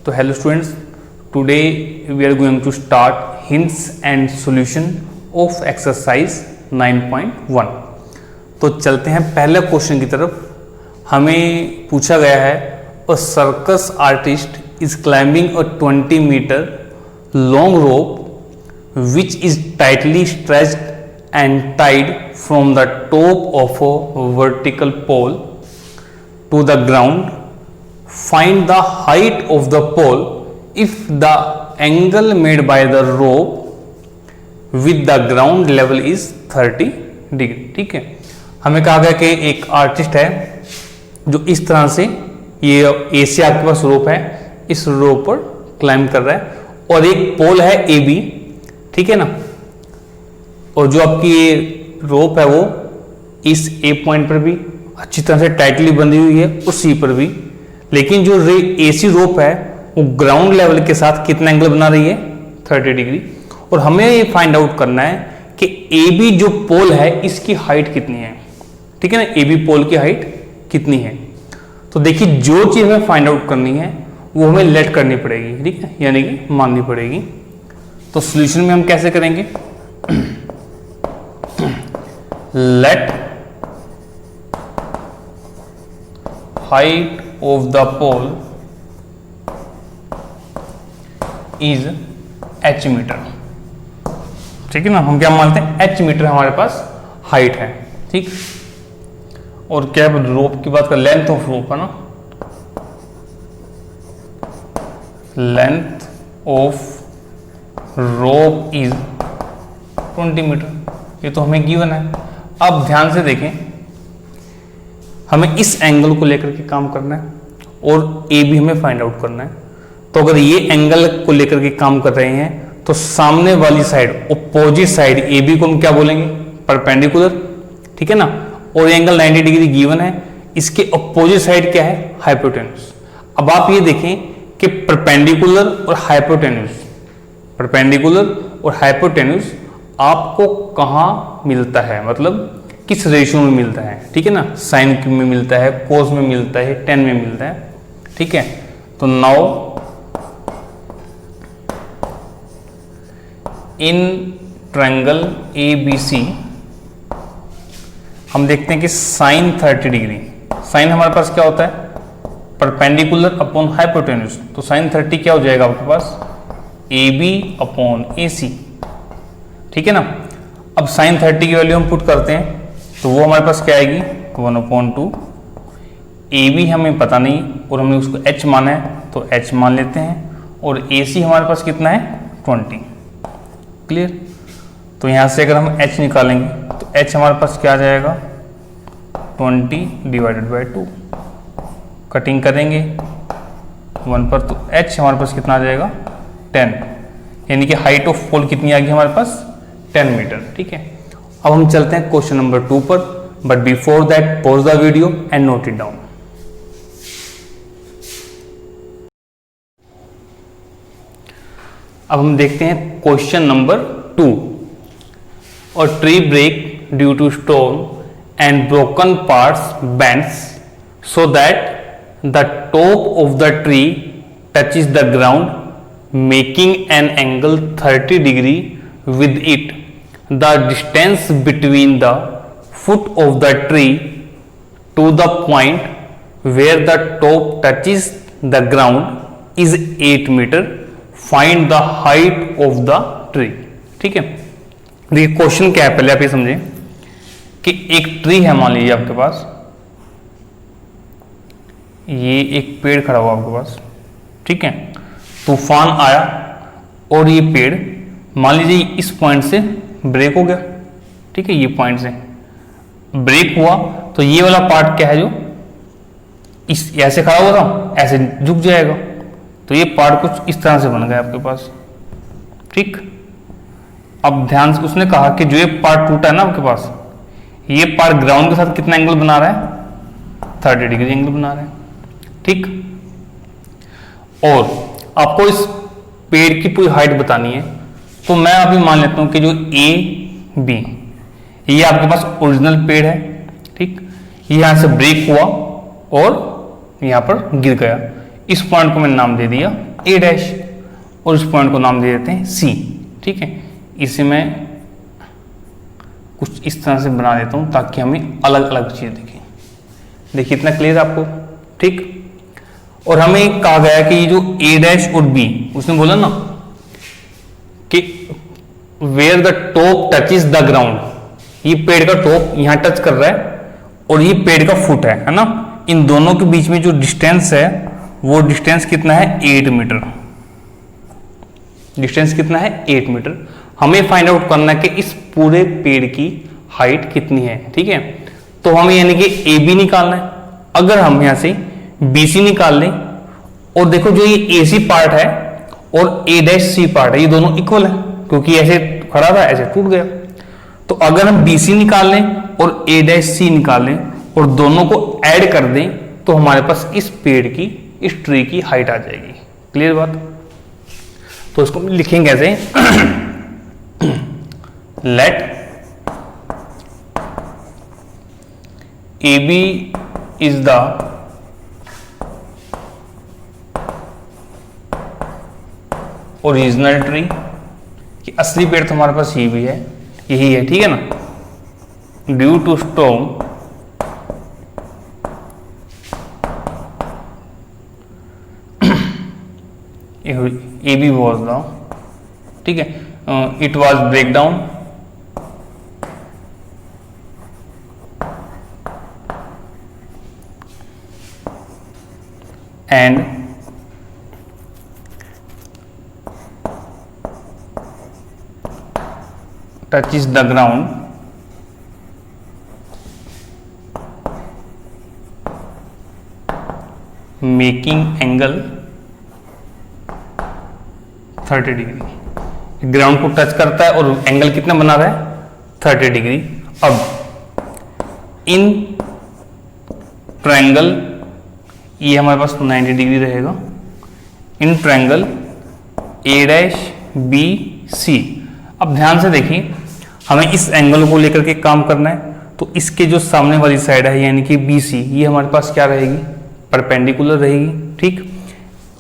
तो hello students, today we are going to start hints and solution of exercise 9.1। तो चलते हैं पहले क्वेश्चन की तरफ। हमें पूछा गया है a circus artist is climbing a 20 metre long rope which is tightly stretched and tied from the top of a vertical pole to the ground. Find the height of the pole if the angle made by the rope with the ground level is 30 degree. ठीक है, हमें कहा गया कि एक artist है जो इस तरह से ये ए से आपके पास रोप है, इस रोप पर क्लाइंब कर रहा है और एक पोल है ए बी, ठीक है ना, और जो आपकी ये रोप है वो इस ए पॉइंट पर भी अच्छी तरह से टाइटली बंधी हुई है और सी पर भी, लेकिन जो एसी रोप है वो ग्राउंड लेवल के साथ कितना एंगल बना रही है 30 डिग्री। और हमें ये फाइंड आउट करना है कि ए बी जो पोल है इसकी हाइट कितनी है, ठीक है ना, ए बी पोल की हाइट कितनी है। तो देखिए जो चीज हमें फाइंड आउट करनी है वो हमें लेट करनी पड़ेगी, ठीक है, यानी कि माननी पड़ेगी। तो सोल्यूशन में हम कैसे करेंगे, let height of the pole is h metre. ठीक है ना, हम क्या मानते हैं h मीटर हमारे पास हाइट है, ठीक। और क्या रोप की बात कर, लेंथ ऑफ रोप है ना, length of rope is 20 metre, ये तो हमें गिवन है। अब ध्यान से देखें, हमें इस एंगल को लेकर के काम करना है और ए भी हमें फाइंड आउट करना है। तो अगर ये एंगल को लेकर के काम कर रहे हैं तो सामने वाली side, opposite side A B को हम क्या बोलेंगे, परपेंडिकुलर, ठीक है ना, और एंगल 90 डिग्री गिवन है, इसके अपोजिट साइड क्या है, हाइपोटेन्यूज। अब आप ये देखें कि परपेंडिकुलर और हाइपोटेन्यूज, परपेंडिकुलर और हाइपोटेन्यूज आपको कहाँ मिलता है, मतलब किस रेशियो में मिलता है, ठीक है ना, साइन में मिलता है, कोस में मिलता है, टेन में मिलता है, ठीक है। तो now in triangle A B C हम देखते हैं कि साइन 30 डिग्री, साइन हमारे पास क्या होता है, परपेंडिकुलर अपॉन हाइपोटेन्यूज। तो साइन 30 क्या हो जाएगा आपके पास, ए बी अपॉन ए सी, ठीक है ना। अब साइन 30 की वैल्यू हम पुट करते हैं तो वो हमारे पास क्या आएगी, 1/2। ए बी हमें पता नहीं और हमने उसको h माना है तो h मान लेते हैं, और ए सी हमारे पास कितना है 20, क्लियर। तो यहाँ से अगर हम h निकालेंगे तो h हमारे पास क्या आ जाएगा, 20/2। कटिंग करेंगे 1 पर तो h हमारे पास कितना आ जाएगा 10, यानी कि हाइट ऑफ पोल कितनी आ गई हमारे पास 10 मीटर, ठीक है। अब हम चलते हैं क्वेश्चन नंबर 2 पर, but before that pause the video and note it down. अब हम देखते हैं question number 2। A tree break due to storm and broken parts bends so that the top of the tree touches the ground making an angle 30 degree with it. The distance between the foot of the tree to the point where the top touches the ground is 8 meter. Find the height of the tree. ठीक है, देखिए question क्या है, पहले आप ये समझें कि एक ट्री है, मान लीजिए आपके पास ये एक पेड़ खड़ा हुआ आपके पास, ठीक है। तूफान आया और ये पेड़ मान लीजिए इस पॉइंट से ब्रेक हो गया, ठीक है, ये पॉइंट से ब्रेक हुआ तो ये वाला पार्ट क्या है जो इस ऐसे खड़ा हुआ था ऐसे झुक जाएगा, तो ये पार्ट कुछ इस तरह से बन गया आपके पास, ठीक। अब ध्यान से उसने कहा कि जो ये पार्ट टूटा है ना आपके पास, ये पार्ट ग्राउंड के साथ कितना एंगल बना रहा है 30 डिग्री एंगल बना रहा है, ठीक। और आपको इस पेड़ की पूरी हाइट बतानी है, तो मैं अभी मान लेता हूं कि जो ए बी ये आपके पास ओरिजिनल पेड़ है, ठीक, ये यहां से ब्रेक हुआ और यहां पर गिर गया, इस पॉइंट को मैंने नाम दे दिया ए डैश, और इस पॉइंट को नाम दे देते हैं सी। ठीक है, इसे मैं कुछ इस तरह से बना देता हूं ताकि हमें अलग अलग चीज दिखे। देखिए इतना क्लियर आपको, ठीक। और हमें कहा गया कि ये जो ए डैश और बी, उसने बोला ना कि where the top touches the ground, ये पेड़ का टॉप यहां टच कर रहा है और ये पेड़ का फुट है ना, इन दोनों के बीच में जो डिस्टेंस है वो डिस्टेंस कितना है 8 मीटर। डिस्टेंस कितना है 8 मीटर। हमें फाइंड आउट करना है कि इस पूरे पेड़ की हाइट कितनी है। ठीक है, तो हमें यानी कि ए बी निकालना है। अगर हम यहां से बी सी निकाल लें और देखो जो ये ए सी पार्ट है और ए डैश सी पार्ट है, ये दोनों इक्वल है क्योंकि ऐसे खड़ा था ऐसे टूट गया। तो अगर हम बी सी निकाल लें और ए डैश सी निकाल लें और दोनों को ऐड कर दें तो हमारे पास इस पेड़ की, इस ट्री की हाइट आ जाएगी। क्लियर बात? तो इसको लिखेंगे कैसे, let A B is the original tree, कि असली पेड़ तो हमारे पास ये भी है, यही है। ठीक है ना, due to storm A B was the, ठीक है, it was break down and touches the ground making angle 30 degree. Ground को टच करता है और एंगल कितना बना रहा है 30 डिग्री। अब इन ट्रायंगल, ये हमारे पास 90 डिग्री रहेगा। In triangle A dash B C, अब ध्यान से देखिए हमें इस एंगल को लेकर के काम करना है। तो इसके जो सामने वाली साइड है यानी कि बी सी, ये हमारे पास क्या रहेगी, परपेंडिकुलर रहेगी। ठीक,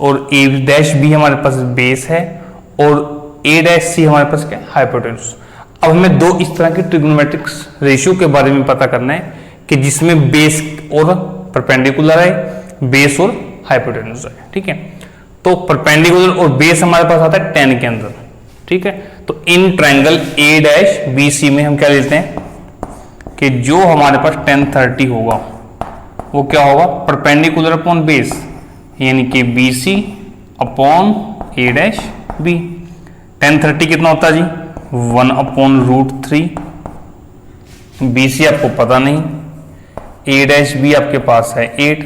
और ए डैश बी हमारे पास बेस है और ए डैश सी हमारे पास क्या है, हाइपोटेन्यूस। अब हमें दो इस तरह के ट्रिग्नोमेट्रिक रेशियो के बारे में पता करना है कि जिसमें बेस और परपेंडिकुलर है, बेस और हाइपोटेन्यूस है। ठीक है, तो परपेंडिकुलर और बेस हमारे पास आता है 10 के अंदर। ठीक है, तो in triangle A dash B C में हम क्या लेते हैं कि जो हमारे पास 10 30 होगा वो क्या होगा, परपेंडिकुलर अपॉन बेस, यानी कि बी सी अपॉन ए डैश बी। 10 30 कितना होता है जी, 1/√3। बी सी आपको पता नहीं, ए डैश बी आपके पास है 8,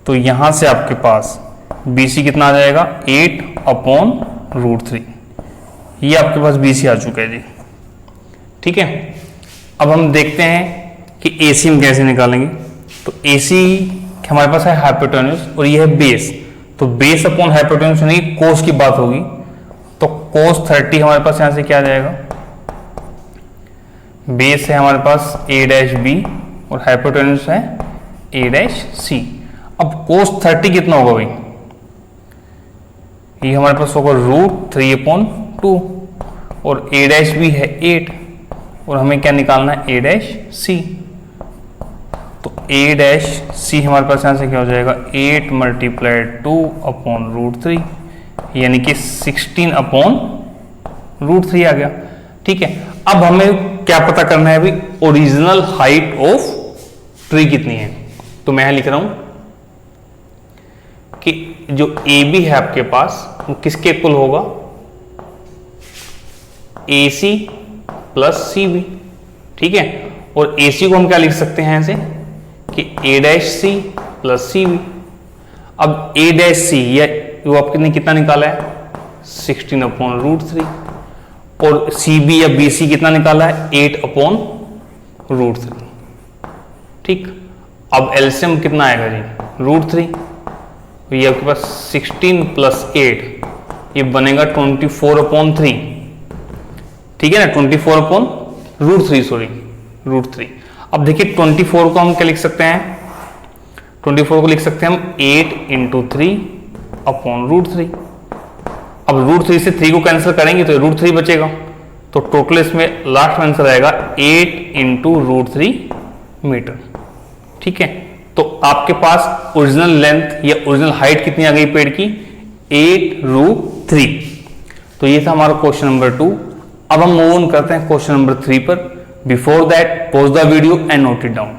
तो यहां से आपके पास बी सी कितना आ जाएगा 8/√3। ये आपके पास बी सी आ चुका है जी। ठीक है, अब हम देखते हैं कि ए सी हम कैसे निकालेंगे। तो ए सी हमारे पास है हाइपोटेन्यूस और ये है बेस, तो बेस अपॉन हाइपोटेन्यूस यानी कोस की बात होगी। तो कोस 30 हमारे पास यहां से क्या आ जाएगा, बेस है हमारे पास ए डैश बी और हाइपोटेन्यूस है ए डैश सी। अब कोस 30 कितना होगा भाई, ये हमारे पास होगा √3/2 और ए डैश बी है 8 और हमें क्या निकालना है, ए डैश सी। तो ए डैश सी हमारे पास यहां से क्या हो जाएगा 8 × 2/√3 यानी कि 16/√3 आ गया। ठीक है, अब हमें क्या पता करना है अभी, ओरिजिनल हाइट ऑफ ट्री कितनी है। तो मैं यहां लिख रहा हूं कि जो ए बी है आपके पास वो किसके इक्वल होगा, ए सी प्लस सी बी। ठीक है, और ए सी को हम क्या लिख सकते हैं ऐसे कि A dash C plus C B. अब ए डैश सी या वो आपने कितना निकाला है 16/√3 और सी बी या बी सी कितना निकाला है 8/√3। ठीक, अब एलसीएम कितना आएगा जी √3, तो ये आपके पास 16 + 8 ये बनेगा 24/3। ठीक है ना, 24/√3 सॉरी √3। अब देखिए 24 को हम क्या लिख सकते हैं, 24 को लिख सकते हैं हम 8 × 3/√3। अब √3 से 3 को कैंसिल करेंगे तो √3 बचेगा, तो टोटल इसमें लास्ट में आंसर आएगा 8 इंटू √3 मीटर। ठीक है, तो आपके पास ओरिजिनल लेंथ या ओरिजिनल हाइट कितनी आ गई पेड़ की, 8√3। तो ये था हमारा क्वेश्चन नंबर 2। अब हम मूव ऑन करते हैं क्वेश्चन नंबर 3 पर। Before that pause the video and note it down.